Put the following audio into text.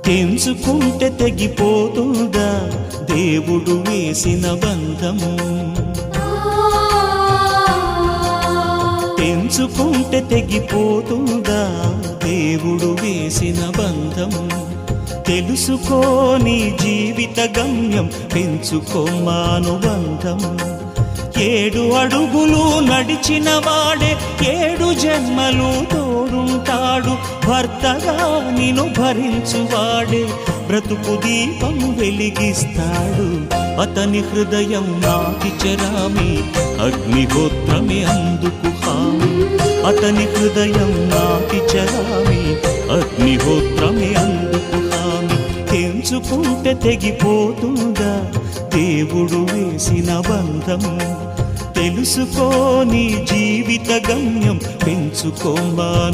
తెంచుకుంటే తెగిపోతుందా దేవుడు వేసిన బంధం? తెంచుకుంటే తెగిపోతుందా దేవుడు వేసిన బంధం? తెలుసుకోని జీవిత గమ్యం, పెంచుకోమానుబంధం. 7 అడుగులు నడిచిన వాడే 7 జన్మలు తోడుంటాడు. భర్తగా నిన్ను భరించువాడే బ్రతుకు దీపం వెలిగిస్తాడు. అతని హృదయం నాటి చరామి, అగ్నిహోత్రమే అందుకు హామీ. అతని హృదయం నాటి చరామి, అగ్నిహోత్రమే అందుకు హామీ. తెంచుకుంటే తెగిపోతుందా దేవుడు వేసిన బంధం? తెలుసుకోని జీవిత గమ్యం, పెంచుకోమానుబంధం.